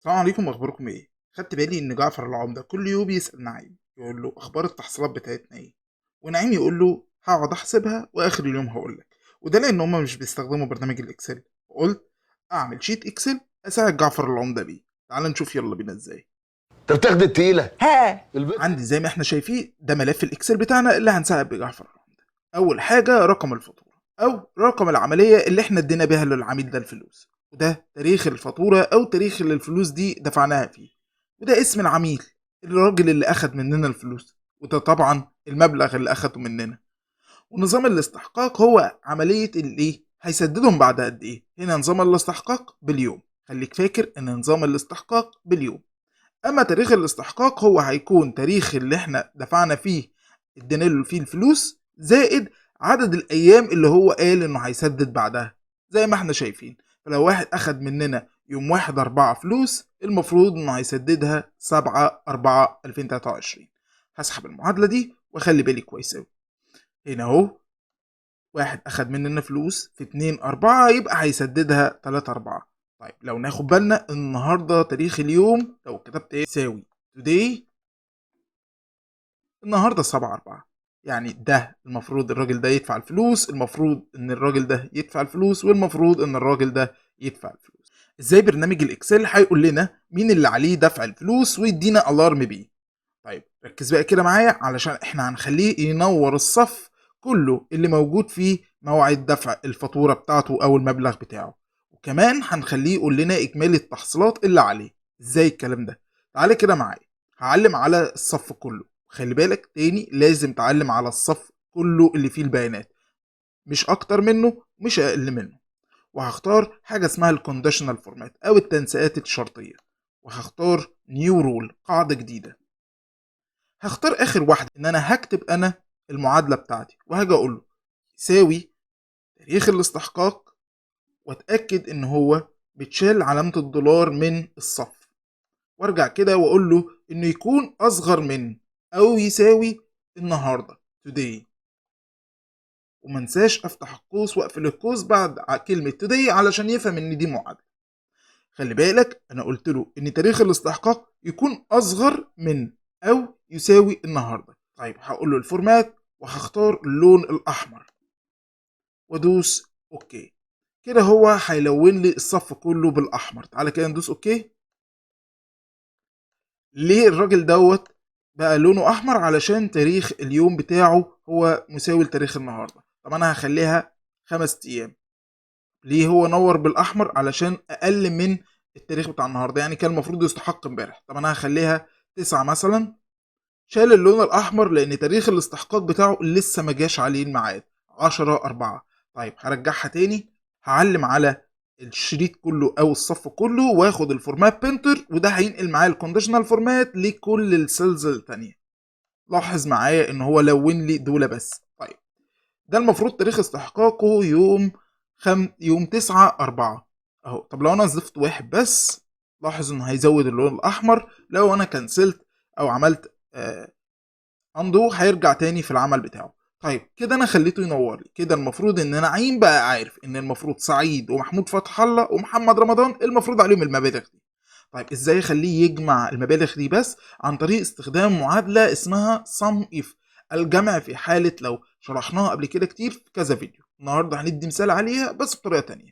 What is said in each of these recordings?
السلام عليكم، اخباركم ايه؟ خدت بالي ان جعفر العمدة كل يوم يسأل نعيم يقول له اخبار التحصيلات بتاعتنا ايه، ونعيم يقول له هقعد احسبها واخر اليوم هقول لك. وده لان هما مش بيستخدموا برنامج الاكسل. وقلت اعمل شيت اكسل اساعد جعفر العمدة بيه. تعال نشوف يلا بينا ازاي. انت بتاخد التقيله ها البيض. عندي زي ما احنا شايفين ده ملف الاكسل بتاعنا اللي هنساعد بجعفر العمدة. اول حاجة رقم الفاتورة او رقم العملية اللي احنا ادينا بيها للعميل ده الفلوس، وده تاريخ الفاتورة او تاريخ اللي الفلوس دي دفعناها فيه، وده اسم العميل الراجل اللي اخد مننا الفلوس، وده طبعا المبلغ اللي اخده مننا. ونظام الاستحقاق هو عملية اللي هيسددهم بعد قد ايه. هنا نظام الاستحقاق باليوم، خليك فاكر ان نظام الاستحقاق باليوم. اما تاريخ الاستحقاق هو هيكون تاريخ اللي احنا دفعنا فيه ادينا له فيه الفلوس زائد عدد الايام اللي هو قال انه هيسدد بعدها. زي ما احنا شايفين، فلو واحد اخد مننا يوم 1/4 فلوس، المفروض انه هيسددها 7/4/2023. هسحب المعادلة دي واخلي بالي كويس اوي. هنا اهو واحد اخد مننا فلوس في 2/4 يبقى هيسددها 3/4. طيب لو ناخد بالنا النهارده تاريخ اليوم، لو كتبت ايه يساوي today، النهارده 7/4، يعني ده المفروض الراجل ده يدفع الفلوس، المفروض ان الراجل ده يدفع الفلوس، والمفروض ان الراجل ده يدفع الفلوس. ازاي برنامج الاكسل هيقول لنا مين اللي عليه دفع الفلوس ويدينا الارم بيه؟ طيب ركز بقى كده معايا علشان احنا هنخليه ينور الصف كله اللي موجود فيه موعد دفع الفاتورة بتاعته او المبلغ بتاعه، وكمان هنخليه يقول لنا اجمالي التحصيلات اللي عليه. ازاي الكلام ده؟ تعالى كده معايا، هعلم على الصف كله. خلي بالك تاني لازم تعلم على الصف كله اللي فيه البيانات، مش اكتر منه مش اقل منه. وهختار حاجة اسمها الكونديشنال فورمات او التنسيقات الشرطية، وهختار نيو رول قاعدة جديدة. هختار اخر واحده ان انا هكتب انا المعادله بتاعتي، وهاجي اقول له يساوي تاريخ الاستحقاق، واتاكد ان هو بتشال علامه الدولار من الصف، وارجع كده واقول له انه يكون اصغر من او يساوي النهارده today. ومنساش افتح القوس واقفل القوس بعد كلمه today علشان يفهم ان دي معادله. خلي بالك انا قلت له ان تاريخ الاستحقاق يكون اصغر من او يساوي النهارده. طيب هقول له الفورمات وهختار اللون الاحمر وادوس اوكي. كده هو هيلون لي الصف كله بالاحمر. تعالى كده ندوس اوكي. ليه الراجل دوت بقى لونه احمر؟ علشان تاريخ اليوم بتاعه هو مساوي لتاريخ النهارده. طب انا هخليها 5 ايام. ليه هو نور بالاحمر؟ علشان اقل من التاريخ بتاع النهارده، يعني كان المفروض يستحق امبارح. طب انا هخليها 9 مثلا. شال اللون الاحمر لان تاريخ الاستحقاق بتاعه لسه ما جاش عليه الميعاد 10/4. طيب هرجعها تاني، هعلم على الشريط كله او الصف كله واخد الفورمات بينتر، وده هينقل معايا الكونديشنال فورمات لكل السيلز التانية. لاحظ معايا ان هو لون لي دول بس. طيب ده المفروض تاريخ استحقاقه يوم 9/4 اهو. طب لو انا ضفت واحد بس، لاحظ انه هيزود اللون الاحمر. لو انا كنسلت او عملت اندو هيرجع تاني في العمل بتاعه. طيب كده انا خليته ينور لي. كده المفروض ان نعيم بقى عارف ان المفروض سعيد ومحمود فتح الله ومحمد رمضان المفروض عليهم المبالغ دي. طيب ازاي اخليه يجمع المبالغ دي؟ بس عن طريق استخدام معادلة اسمها sum if، الجمع في حالة لو. شرحناها قبل كده كتير في كذا فيديو، النهاردة هندي مثال عليها بس بطريقة تانية.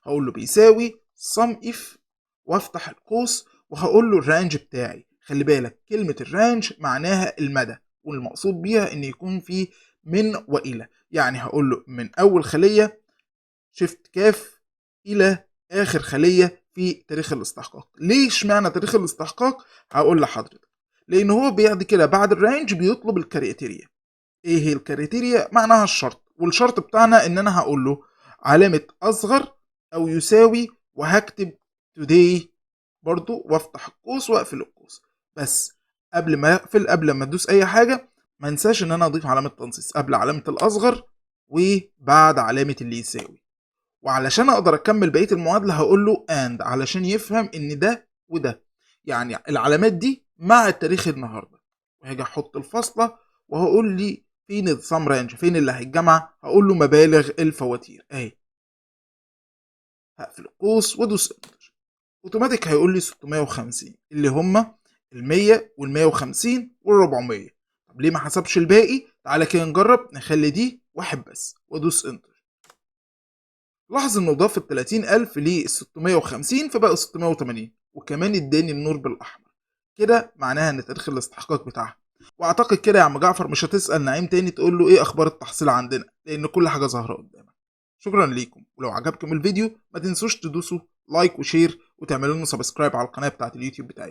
هقول له بيساوي sum if وافتح القوس، وهقول له الرانج بتاعي. خلي بالك كلمة الرانج معناها المدى، والمقصود بيها ان يكون في من والى. يعني هقول له من اول خلية شيفت كاف الى اخر خليه في تاريخ الاستحقاق. ليش معنى تاريخ الاستحقاق؟ هقول لحضرتك. لان هو بعد كده بعد الرانج بيطلب الكريتيريا. ايه هي الكريتيريا؟ معناها الشرط، والشرط بتاعنا ان انا هقول له علامه اصغر او يساوي، وهكتب today برضو وافتح القوس واقفل القوس. بس قبل ما اقفل، قبل ما ادوس اي حاجه، ما انساش ان انا اضيف علامه تنصيص قبل علامه الاصغر وبعد علامه اللي يساوي. وعلشان اقدر اكمل بقيه المعادله هقول له اند علشان يفهم ان ده وده، يعني العلامات دي مع التاريخ النهارده. وهاجي احط الفاصله وهقول لي فين السم رانج، فين اللي هيتجمع. هقول له مبالغ الفواتير اهي. هقفل القوس وادوس انتر، اوتوماتيك هيقول لي 650 اللي هما ال100 وال150 وال400. طب ليه ما حسبش الباقي؟ تعالى كده نجرب نخلي دي واحد بس وادوس انتر. لاحظ انه ضاف ال30000 لل650 فبقى 680، وكمان اداني النور بالاحمر. كده معناها ان تاريخ الاستحقاق بتاعها. واعتقد كده يا عم جعفر مش هتسأل نعيم تاني تقول له ايه اخبار التحصيل عندنا، لان كل حاجة ظاهرة قدامك. شكرا ليكم، ولو عجبكم الفيديو ما تنسوش تدوسوا لايك وشير وتعملوا لنا سبسكرايب على القناة بتاعت اليوتيوب بتاعي.